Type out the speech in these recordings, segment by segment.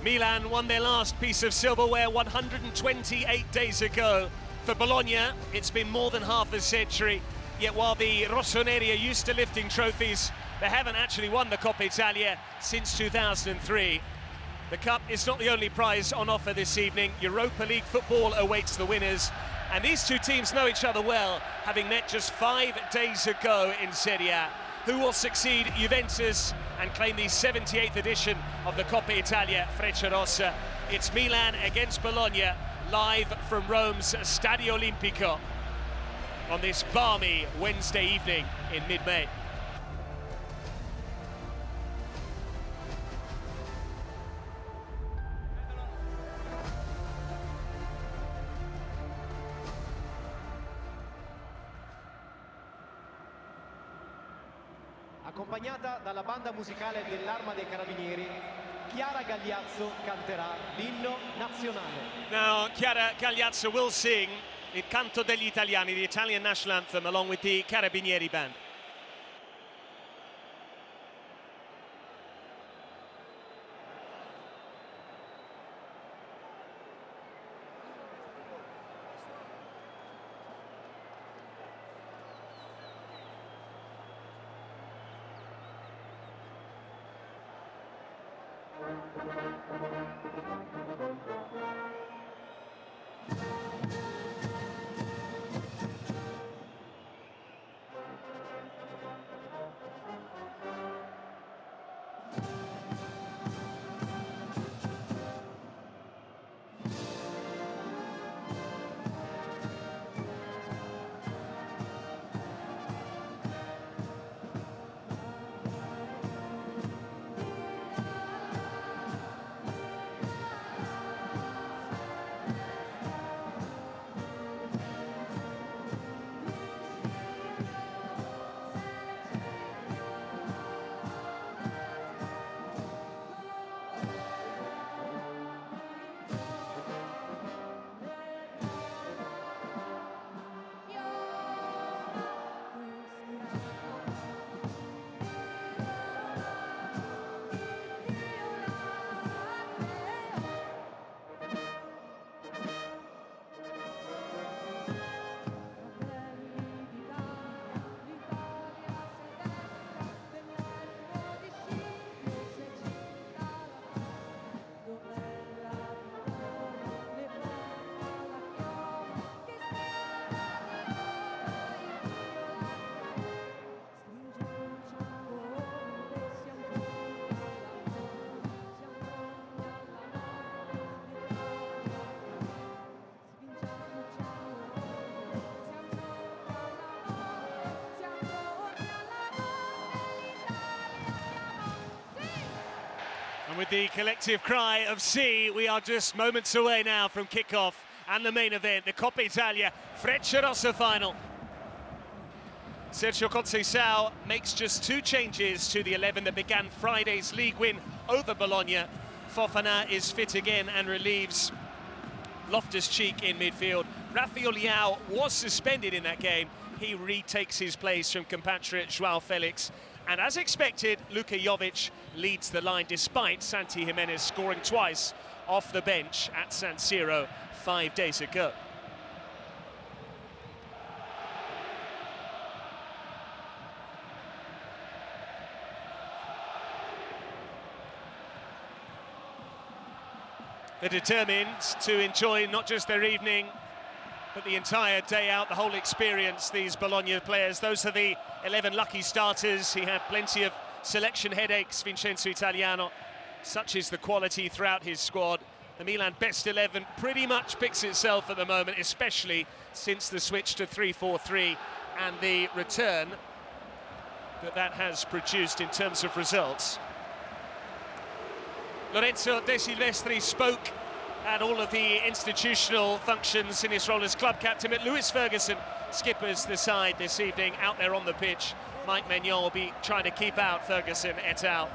Milan won their last piece of silverware 128 days ago. For Bologna, it's been more than half a century. Yet while the rossoneri are used to lifting trophies, they haven't actually won the Coppa Italia since 2003. The cup is not the only prize on offer this evening. Europa League football awaits the winners. And these two teams know each other well, having met just 5 days ago in Serie A. Who will succeed Juventus and claim the 78th edition of the Coppa Italia Frecciarossa? It's Milan against Bologna, live from Rome's Stadio Olimpico on this balmy Wednesday evening in mid-May. Accompagnata dalla banda musicale dell'Arma dei Carabinieri, Chiara Gagliazzo canterà l'inno nazionale. Now, Chiara Gagliazzo will sing Il Canto degli Italiani, the Italian national anthem, along with the Carabinieri band. And with the collective cry of "Sì," we are just moments away now from kickoff and the main event, the Coppa Italia Frecciarossa final. Sergio Conceição makes just 2 changes to the 11 that began Friday's league win over Bologna. Fofana is fit again and relieves Loftus-Cheek in midfield. Rafael Leao was suspended in that game. He retakes his place from compatriot João Felix. And as expected, Luka Jovic leads the line despite Santi Jimenez scoring twice off the bench at San Siro 5 days ago. They're determined to enjoy not just their evening, but the entire day out, the whole experience, these Bologna players. Those are the 11 lucky starters. He had plenty of selection headaches, Vincenzo Italiano. Such is the quality throughout his squad. The Milan best 11 pretty much picks itself at the moment, especially since the switch to 3-4-3 and the return that has produced in terms of results. Lorenzo De Silvestri spoke at all of the institutional functions in his role as club captain, but Lewis Ferguson skippers the side this evening out there on the pitch. Mike Maignan will be trying to keep out Ferguson et al.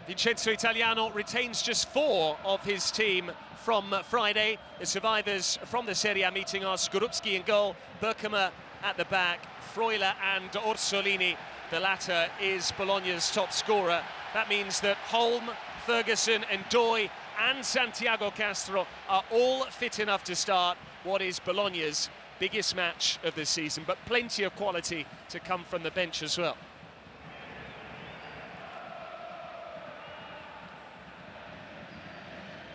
Vincenzo Italiano retains just 4 of his team from Friday. The survivors from the Serie A meeting are Skorupski in goal, Berkema at the back, Freuler and Orsolini. The latter is Bologna's top scorer. That means that Holm, Ferguson, Ndoye and Santiago Castro are all fit enough to start what is Bologna's biggest match of the season, but plenty of quality to come from the bench as well.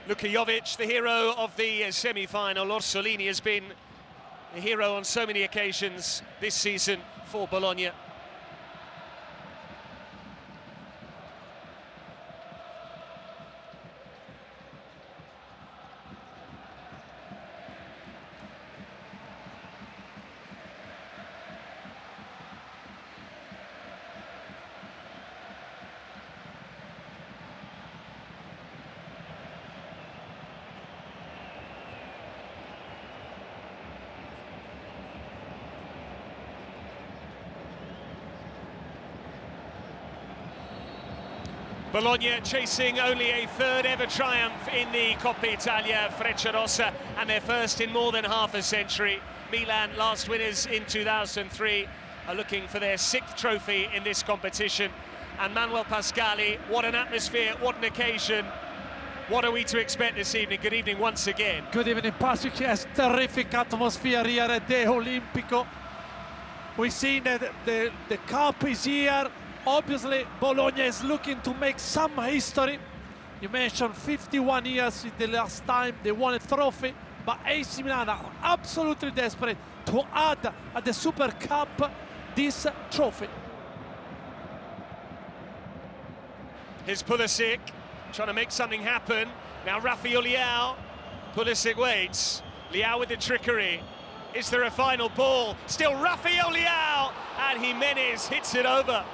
Luka Jovic, the hero of the semi-final. Orsolini has been the hero on so many occasions this season for Bologna. Bologna chasing only a 3rd ever triumph in the Coppa Italia Frecciarossa and their first in more than half a century. Milan, last winners in 2003, are looking for their 6th trophy in this competition. And Manuel Pascali, what an atmosphere, what an occasion. What are we to expect this evening? Good evening once again. Good evening, Patrick. Yes, terrific atmosphere here at the Olimpico. We've seen that the cup is here. Obviously, Bologna is looking to make some history. You mentioned 51 years is the last time they won a trophy, but AC Milan are absolutely desperate to add at the Super Cup this trophy. Here's Pulisic trying to make something happen. Now Rafael Leao. Pulisic waits. Leao with the trickery. Is there a final ball? Still Rafael Leao, and Jimenez hits it over.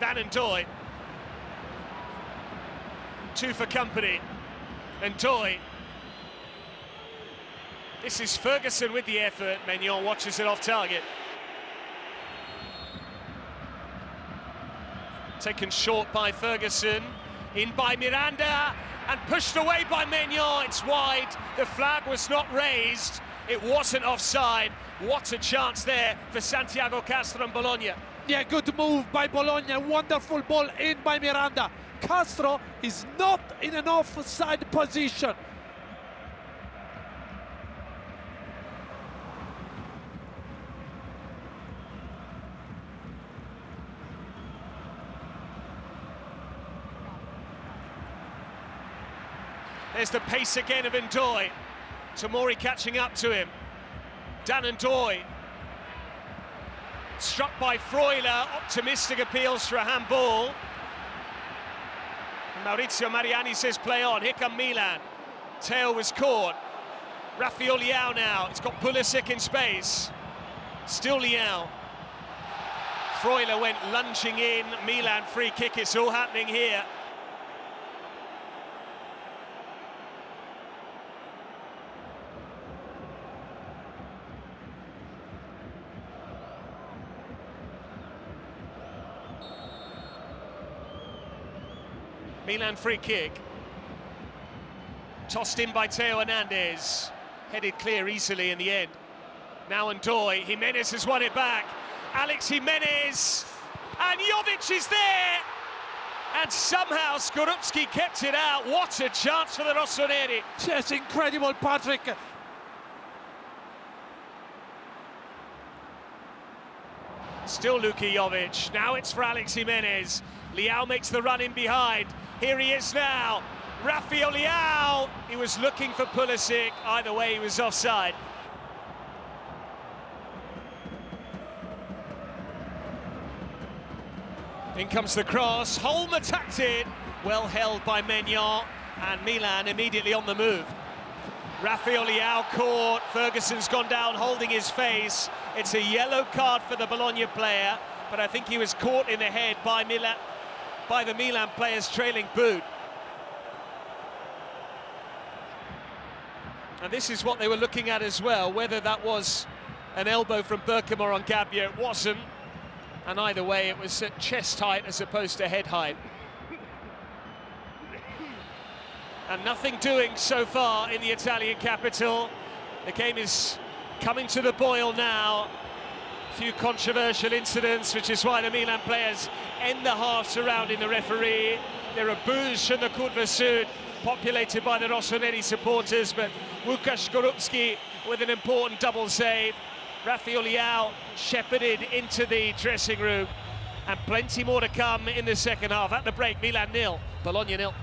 Ndoye. 2 for company. Ndoye. This is Ferguson with the effort. Maignan watches it off target. Taken short by Ferguson. In by Miranda and pushed away by Maignan. It's wide. The flag was not raised. It wasn't offside. What a chance there for Santiago Castro and Bologna. Yeah, good move by Bologna. Wonderful ball in by Miranda. Castro is not in an offside position. There's the pace again of Ndoye. Tomori catching up to him. Ndoye. Struck by Freuler, optimistic appeals for a handball. And Maurizio Mariani says play on, here come Milan. Teo was caught. Rafael Leao now, it's got Pulisic in space. Still Leao. Freuler went lunging in, Milan free kick, it's all happening here. Milan free kick. Tossed in by Theo Hernandez. Headed clear easily in the end. Now Ndoye. Jimenez has won it back. Alex Jimenez. And Jovic is there. And somehow Skorupski kept it out. What a chance for the Rossoneri. Yes, incredible, Patrick. Still Luka Jovic. Now it's for Alex Jimenez. Leao makes the run in behind. Here he is now. Rafael Leao. He was looking for Pulisic. Either way, he was offside. In comes the cross. Holm attacked it. Well held by Maignan. And Milan immediately on the move. Rafael Leao caught. Ferguson's gone down holding his face. It's a yellow card for the Bologna player, but I think he was caught in the head by Milan. by the Milan player's trailing boot. And this is what they were looking at as well, whether that was an elbow from Berkhamar on Gabbia. It wasn't. And either way, it was at chest height as opposed to head height. And nothing doing so far in the Italian capital. The game is coming to the boil now. A few controversial incidents, which is why the Milan players end the half surrounding the referee. There are boos from the Curva Sud, populated by the Rossoneri supporters, but Łukasz Skorupski with an important double save. Rafael Leao shepherded into the dressing room, and plenty more to come in the second half. At the break, Milan 0, Bologna 0.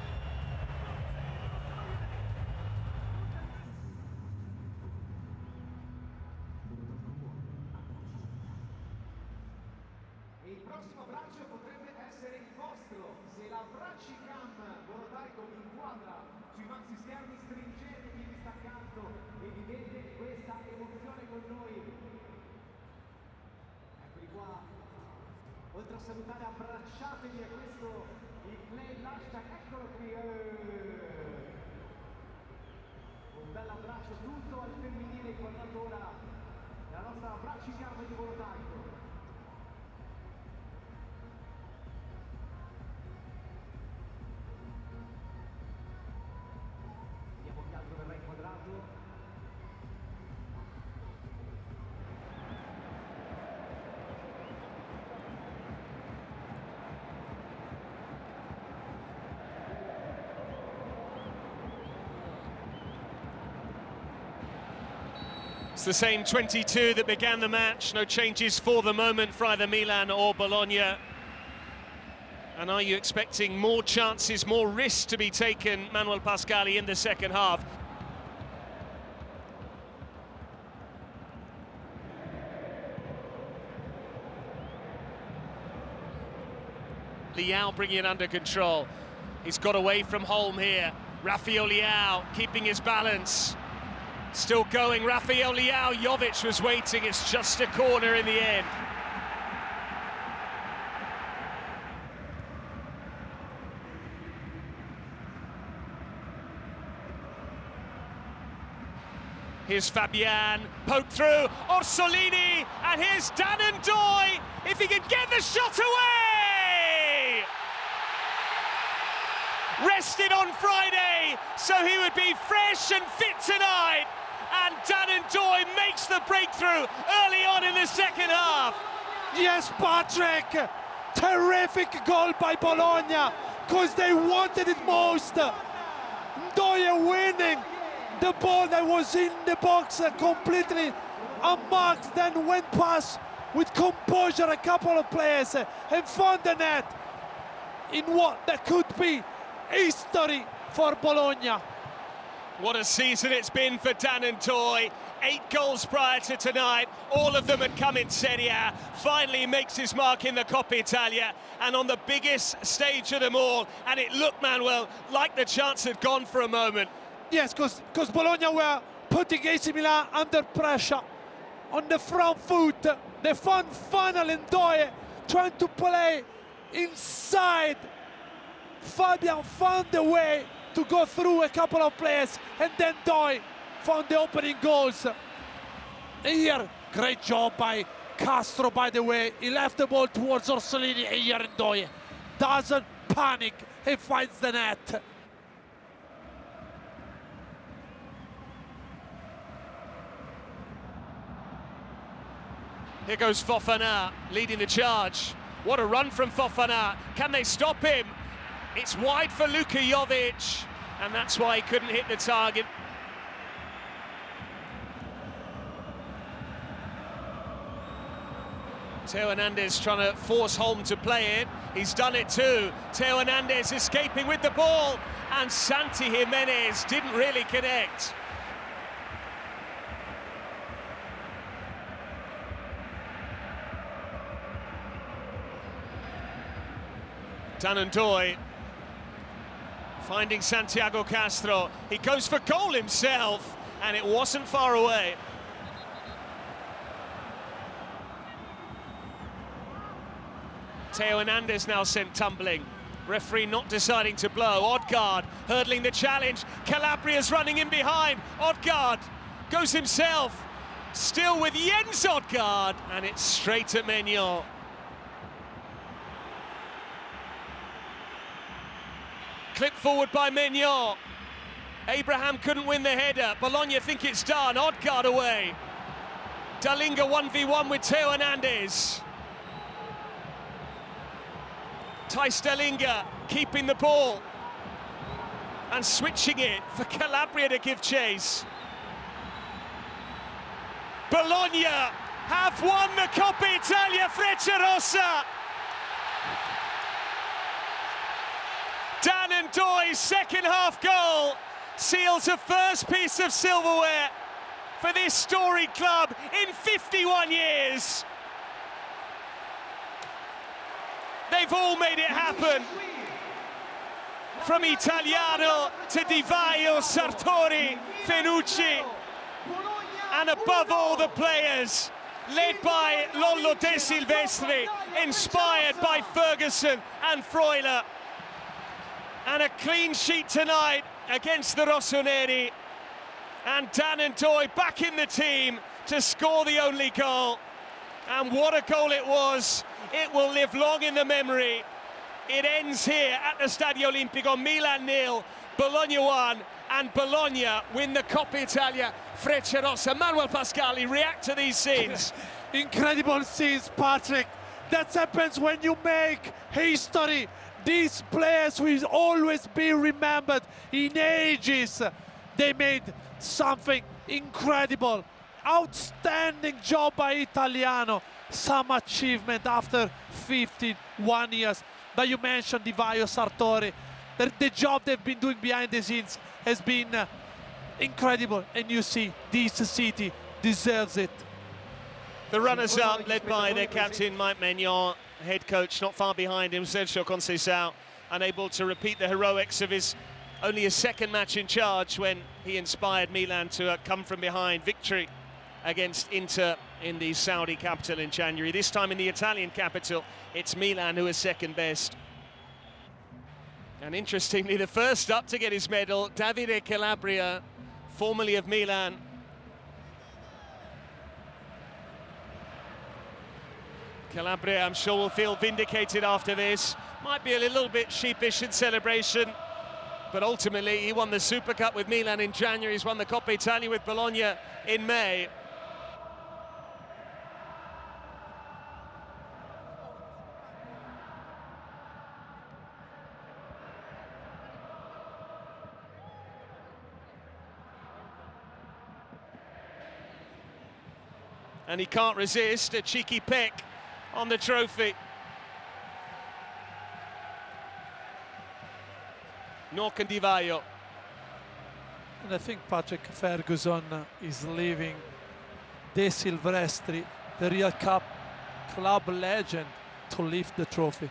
Il prossimo braccio potrebbe essere il vostro, se la bracci-cam volontario inquadra sui maxi schermi, stringetevi di staccato e vivete questa emozione con noi. Eccoli qua, oltre a salutare abbracciatevi, e questo il play, l'hashtag, eccolo qui. Un bel abbraccio tutto al femminile inquadrato ora la nostra bracci-cam di volontario. It's the same 22 that began the match. No changes for the moment for either Milan or Bologna. And are you expecting more chances, more risks to be taken, Manuel Pascali, in the second half? Leao bringing it under control. He's got away from home here. Rafael Leao keeping his balance. Still going, Rafael Leao. Jovic was waiting. It's just a corner in the end. Here's Fabian, poked through, Orsolini, and here's Ndoye, if he can get the shot away! Rested on Friday, so he would be fresh and fit tonight, and Ndoye makes the breakthrough early on in the second half. Yes, Patrick, terrific goal by Bologna, because they wanted it most. Ndoye winning the ball that was in the box completely unmarked, then went past with composure a couple of players and found the net in what that could be history for Bologna. What a season it's been for Ndoye. 8 goals prior to tonight, all of them had come in Serie A. Finally makes his mark in the Coppa Italia, and on the biggest stage of them all. And it looked, Manuel, like the chance had gone for a moment. Yes, because Bologna were putting AC Milan under pressure on the front foot. They found finally Ndoye trying to play inside. Fabian found a way to go through a couple of players, and then Ndoye found the opening goals. Here, great job by Castro, by the way. He left the ball towards Orsolini, and here Ndoye doesn't panic, he finds the net. Here goes Fofana, leading the charge. What a run from Fofana. Can they stop him? It's wide for Luka Jovic, and that's why he couldn't hit the target. Theo Hernandez trying to force Holm to play it. He's done it too. Theo Hernandez escaping with the ball, and Santi Jimenez didn't really connect. Ndoye finding Santiago Castro. He goes for goal himself, and it wasn't far away. Theo Hernandez now sent tumbling. Referee not deciding to blow. Odegaard hurdling the challenge. Calabria's running in behind. Odegaard goes himself. Still with Jens Odegaard, and it's straight at Maignan. Clipped forward by Maignan. Abraham couldn't win the header. Bologna think it's done. Odegaard away. Dalinga 1v1 with Theo Hernandez. Thijs Dalinga keeping the ball and switching it for Calabria to give chase. Bologna have won the Coppa Italia Frecciarossa. Dan Ndoye's second half goal seals a first piece of silverware for this storied club in 51 years. They've all made it happen. From Italiano to Di Vaio, Sartori, Fenucci, and above all the players, led by Lollo De Silvestri, inspired by Ferguson and Freuler. And a clean sheet tonight against the Rossoneri. And Dan Ndoye back in the team to score the only goal. And what a goal it was. It will live long in the memory. It ends here at the Stadio Olimpico. Milan 0, Bologna 1, and Bologna win the Coppa Italia Frecciarossa. Manuel Pascali, react to these scenes. Incredible scenes, Patrick. That happens when you make history. These players will always be remembered in ages. They made something incredible. Outstanding job by Italiano. Some achievement after 51 years. But you mentioned Di Vaio, Sartori. The job they've been doing behind the scenes has been incredible. And you see, this city deserves it. The runners-up, led by their captain, Mike Maignan, head coach not far behind him, Sergio Conceição, unable to repeat the heroics of his only his second match in charge when he inspired Milan to come from behind. Victory against Inter in the Saudi capital in January. This time in the Italian capital, it's Milan who is second best. And interestingly, the first up to get his medal, Davide Calabria, formerly of Milan. Calabria, I'm sure, will feel vindicated after this. Might be a little bit sheepish in celebration, but ultimately he won the Super Cup with Milan in January. He's won the Coppa Italia with Bologna in May. And he can't resist a cheeky peck on the trophy. Nor can Di Vaio. And I think Patrick Ferguson is leaving De Silvestri, the real club legend, to lift the trophy.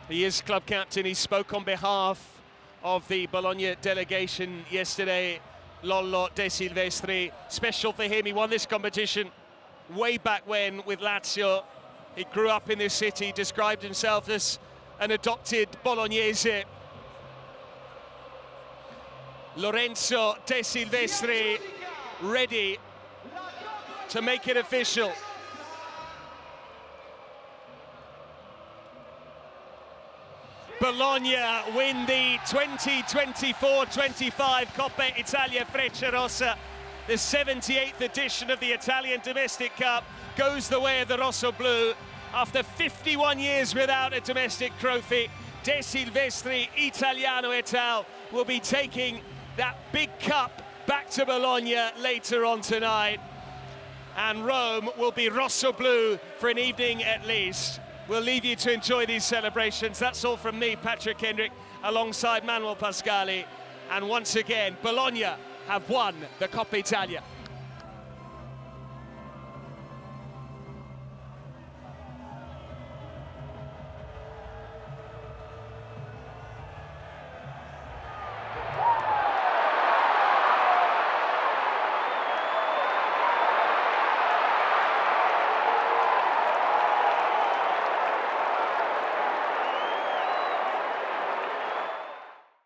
He is club captain. He spoke on behalf of the Bologna delegation yesterday. Lollo De Silvestri, special for him. He won this competition way back when with Lazio. He grew up in this city, described himself as an adopted Bolognese. Lorenzo De Silvestri ready to make it official. Bologna win the 2024-25 Coppa Italia Frecciarossa. The 78th edition of the Italian Domestic Cup goes the way of the Rosso-Blu. After 51 years without a domestic trophy, De Silvestri, Italiano et al. Will be taking that big cup back to Bologna later on tonight. And Rome will be Rosso-Blu for an evening at least. We'll leave you to enjoy these celebrations. That's all from me, Patrick Kendrick, alongside Manuel Pascali. And once again, Bologna have won the Coppa Italia.